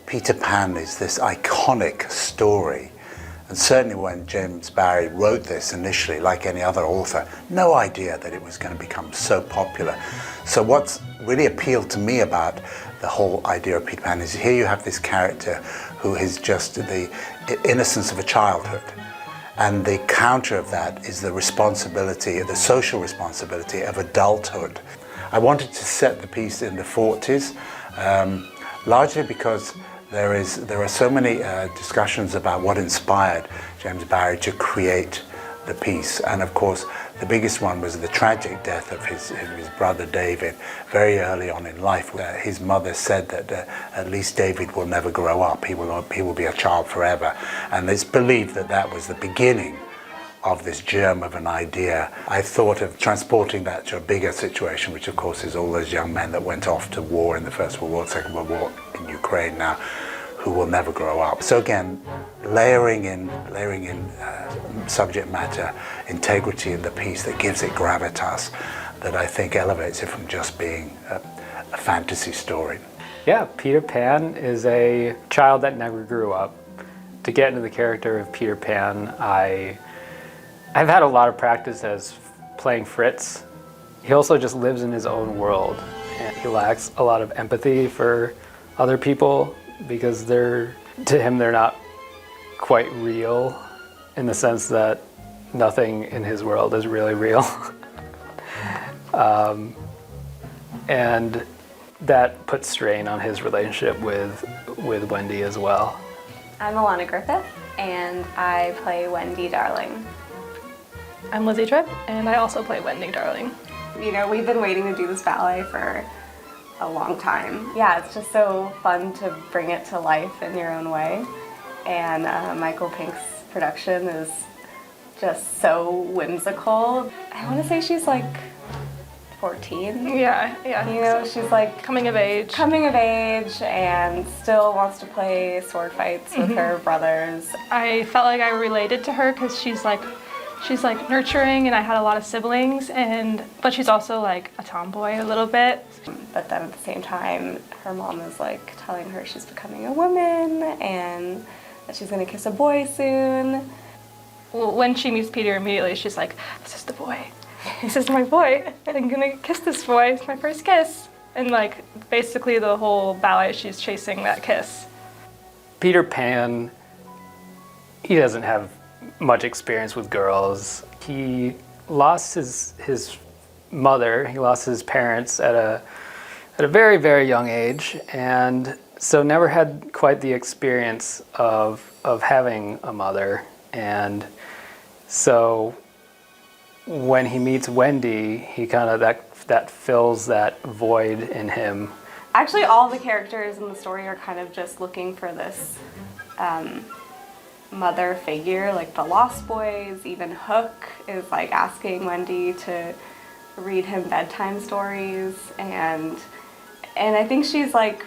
Peter Pan is this iconic story. And certainly when James Barre wrote this initially, like any other author, no idea that it was going to become so popular. So what's really appealed to me about the whole idea of Peter Pan is here you have this character who is just the innocence of a childhood. And the counter of that is the responsibility, the social responsibility of adulthood. I wanted to set the piece in the 40s, largely because there are so many discussions about what inspired James Barre to create the piece. And of course, the biggest one was the tragic death of his brother David very early on in life. His mother said that at least David will never grow up. He will be a child forever. And it's believed that that was the beginning of this germ of an idea. I thought of transporting that to a bigger situation, which of course is all those young men that went off to war in the First World War, Second World War in Ukraine now, who will never grow up. So again, layering in subject matter, integrity in the piece that gives it gravitas, that I think elevates it from just being a fantasy story. Yeah, Peter Pan is a child that never grew up. To get into the character of Peter Pan, I've had a lot of practice as playing Fritz. He also just lives in his own world, and he lacks a lot of empathy for other people because to him they're not quite real, in the sense that nothing in his world is really real. And that puts strain on his relationship with Wendy as well. I'm Alana Griffith, and I play Wendy Darling. I'm Lizzie Tripp, and I also play Wendy Darling. You know, we've been waiting to do this ballet for a long time. Yeah, it's just so fun to bring it to life in your own way. And Michael Pink's production is just so whimsical. I want to say she's like 14. Yeah. You know, she's like coming of age. And still wants to play sword fights with her brothers. I felt like I related to her because she's like nurturing, and I had a lot of siblings, but she's also like a tomboy a little bit. But then at the same time, her mom is like telling her she's becoming a woman and that she's gonna kiss a boy soon. Well, when she meets Peter, immediately she's like, "This is the boy. This is my boy. I'm gonna kiss this boy. It's my first kiss." And like basically the whole ballet, she's chasing that kiss. Peter Pan, he doesn't have much experience with girls. He lost his mother, he lost his parents at a very, very young age, and so never had quite the experience of having a mother. And so when he meets Wendy, he kind of that fills that void in him. Actually, all the characters in the story are kind of just looking for this mother figure, like the Lost Boys. Even Hook is like asking Wendy to read him bedtime stories, and I think she's like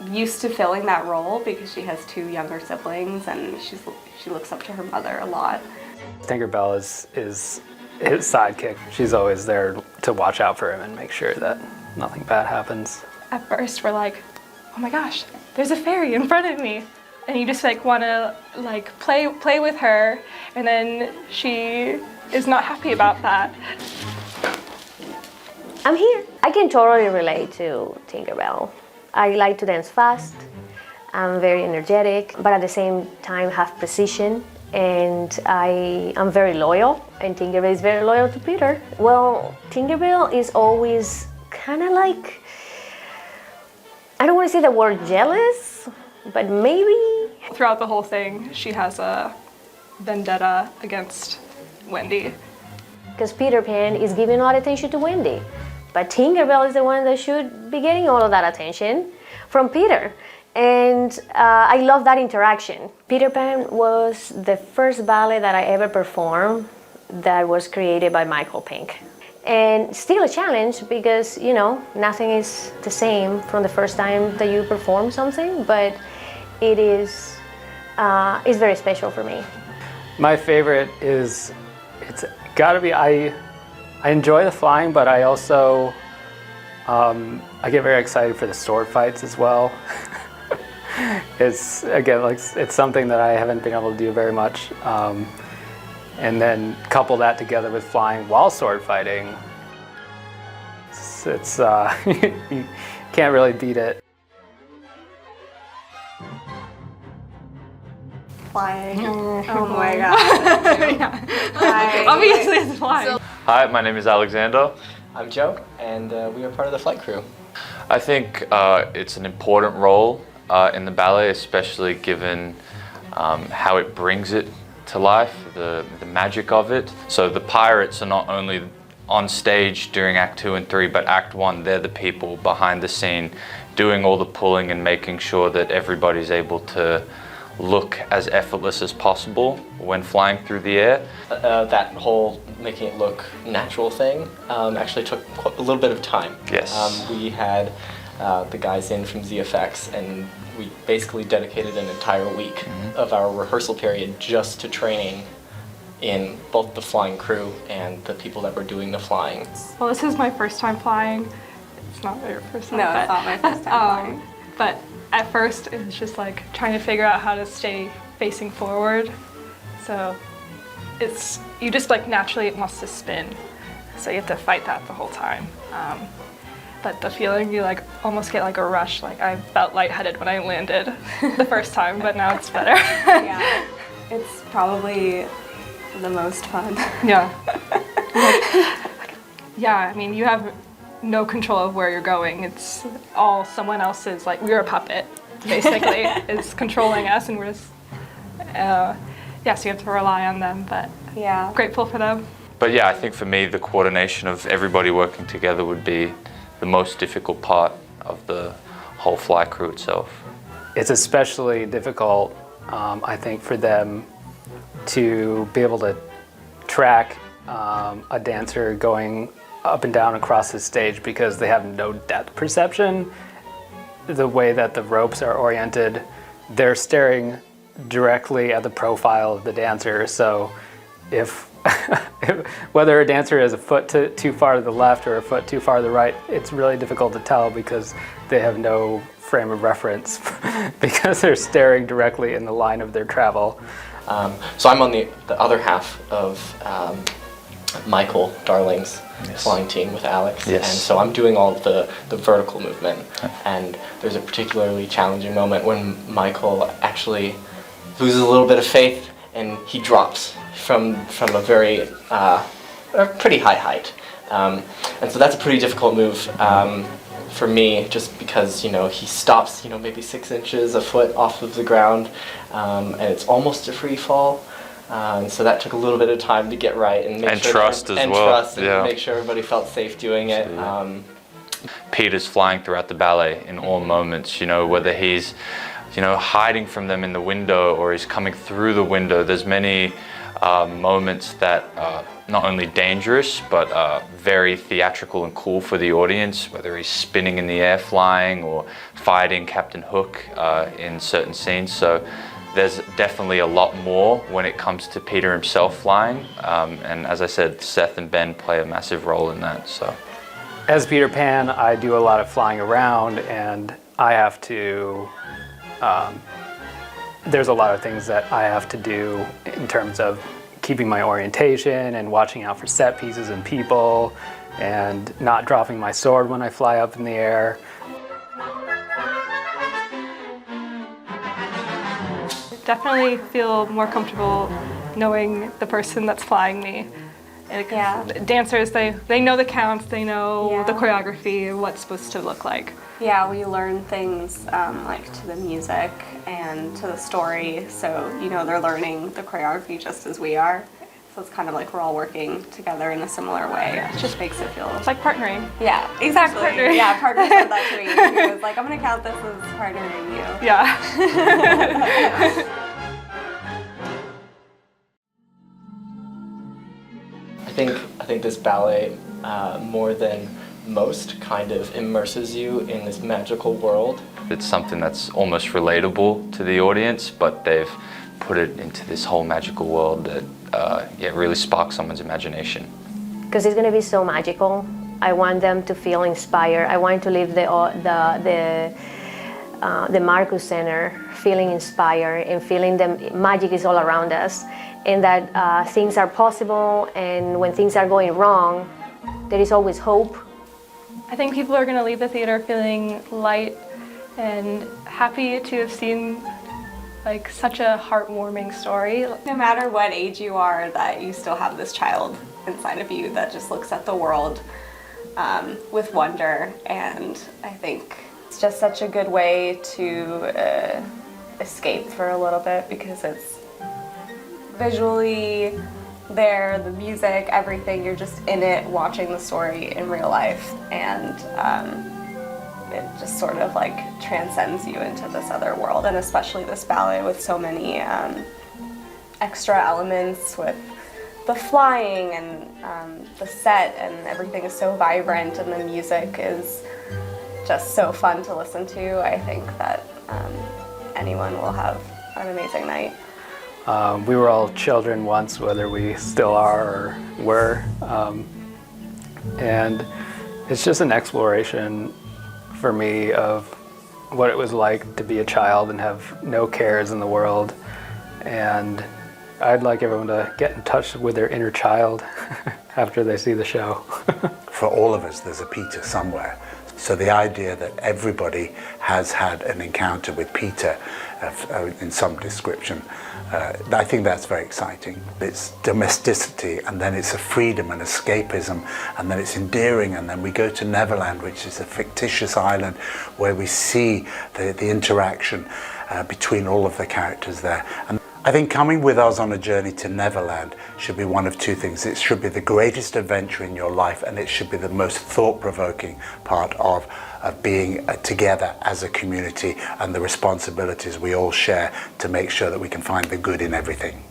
used to filling that role because she has two younger siblings, and she looks up to her mother a lot. Tinkerbell is his sidekick. She's always there to watch out for him and make sure that nothing bad happens. At first we're like, "Oh my gosh, there's a fairy in front of me." And you just like want to like play with her, and then she is not happy about that. I'm here. I can totally relate to Tinkerbell. I like to dance fast. I'm very energetic, but at the same time have precision. And I'm very loyal, and Tinkerbell is very loyal to Peter. Well, Tinkerbell is always kind of like, I don't want to say the word jealous, but maybe. Throughout the whole thing, she has a vendetta against Wendy. Because Peter Pan is giving all attention to Wendy, but Tinkerbell is the one that should be getting all of that attention from Peter. And I love that interaction. Peter Pan was the first ballet that I ever performed that was created by Michael Pink. And still a challenge because, you know, nothing is the same from the first time that you perform something, but it is it's very special for me. My favorite is, it's gotta be, I enjoy the flying, but I also I get very excited for the sword fights as well. It's, again, like, it's something that I haven't been able to do very much. And then couple that together with flying while sword fighting, it's you can't really beat it. Flying. Oh my god. Obviously, it's flying. Hi, my name is Alexander. I'm Joe, and we are part of the flight crew. I think it's an important role in the ballet, especially given how it brings it to life, the magic of it. So the pirates are not only on stage during Act 2 and 3, but Act 1, they're the people behind the scene doing all the pulling and making sure that everybody's able to look as effortless as possible when flying through the air. That whole making it look natural thing actually took a little bit of time. Yes. We had the guys in from ZFX, and we basically dedicated an entire week of our rehearsal period just to training in both the flying crew and the people that were doing the flying. Well, this is my first time flying. It's not your first time. No, but, it's not my first time flying. But at first, it was just like trying to figure out how to stay facing forward. So it's, you just like naturally it wants to spin. So you have to fight that the whole time. But the feeling, you like almost get like a rush. Like I felt lightheaded when I landed the first time, but now it's better. Yeah, it's probably the most fun. Yeah. Yeah, I mean, you have no control of where you're going. It's all someone else's, like we're a puppet, basically, is controlling us, and we're just, yeah, so you have to rely on them, but Yeah. grateful for them. But yeah, I think for me, the coordination of everybody working together would be the most difficult part of the whole fly crew itself. It's especially difficult, I think, for them to be able to track a dancer going up and down across the stage because they have no depth perception. The way that the ropes are oriented, they're staring directly at the profile of the dancer. So if whether a dancer is a foot too far to the left or a foot too far to the right, it's really difficult to tell because they have no frame of reference because they're staring directly in the line of their travel. So I'm on the other half of Michael Darling's flying team with Alex, Yes. and so I'm doing all the vertical movement, and there's a particularly challenging moment when Michael actually loses a little bit of faith and he drops from a very a pretty high height, and so that's a pretty difficult move for me, just because he stops maybe 6 inches, a foot off of the ground, and it's almost a free fall. And so that took a little bit of time to get right and make sure trust as and well. trust and Yeah. make sure everybody felt safe doing it. Peter's flying throughout the ballet in all moments, whether he's, hiding from them in the window or he's coming through the window. There's many moments that are not only dangerous, but very theatrical and cool for the audience, whether he's spinning in the air flying or fighting Captain Hook in certain scenes. So there's definitely a lot more when it comes to Peter himself flying. And as I said, Seth and Ben play a massive role in that. So, As Peter Pan, I do a lot of flying around, and I have to, there's a lot of things that I have to do in terms of keeping my orientation and watching out for set pieces and people and not dropping my sword when I fly up in the air. Definitely feel more comfortable knowing the person that's flying me. Yeah. Dancers, they know the counts, they know the Yeah. choreography, what it's supposed to look like. Yeah, we learn things like to the music and to the story, so they're learning the choreography just as we are. So it's kind of like we're all working together in a similar way. It just makes it feel. It's like partnering. Yeah, exactly. Partnering. Yeah, partner said that to me. He was like, I'm gonna count this as partnering you. Yeah. I think this ballet, more than most, kind of immerses you in this magical world. it's something that's almost relatable to the audience, but they've put it into this whole magical world that really sparks someone's imagination. Because it's going to be so magical. I want them to feel inspired. I want to leave the Marcus Center feeling inspired and feeling the magic is all around us, and that things are possible, and when things are going wrong, there is always hope. I think people are going to leave the theater feeling light and happy to have seen like such a heartwarming story. No matter what age you are, that you still have this child inside of you that just looks at the world with wonder, and I think it's just such a good way to escape for a little bit, because it's visually there, the music, everything, you're just in it watching the story in real life, and it just sort of like transcends you into this other world, and especially this ballet with so many extra elements with the flying and the set, and everything is so vibrant, and the music is just so fun to listen to. I think that anyone will have an amazing night. We were all children once, whether we still are or were, and it's just an exploration for me of what it was like to be a child and have no cares in the world. And I'd like everyone to get in touch with their inner child after they see the show. For all of us, there's a Peter somewhere. So the idea that everybody has had an encounter with Peter in some description, I think that's very exciting. It's domesticity, and then it's a freedom and escapism, and then it's endearing, and then we go to Neverland, which is a fictitious island where we see the interaction between all of the characters there. And I think coming with us on a journey to Neverland should be one of two things. It should be the greatest adventure in your life, and it should be the most thought-provoking part of being together as a community, and the responsibilities we all share to make sure that we can find the good in everything.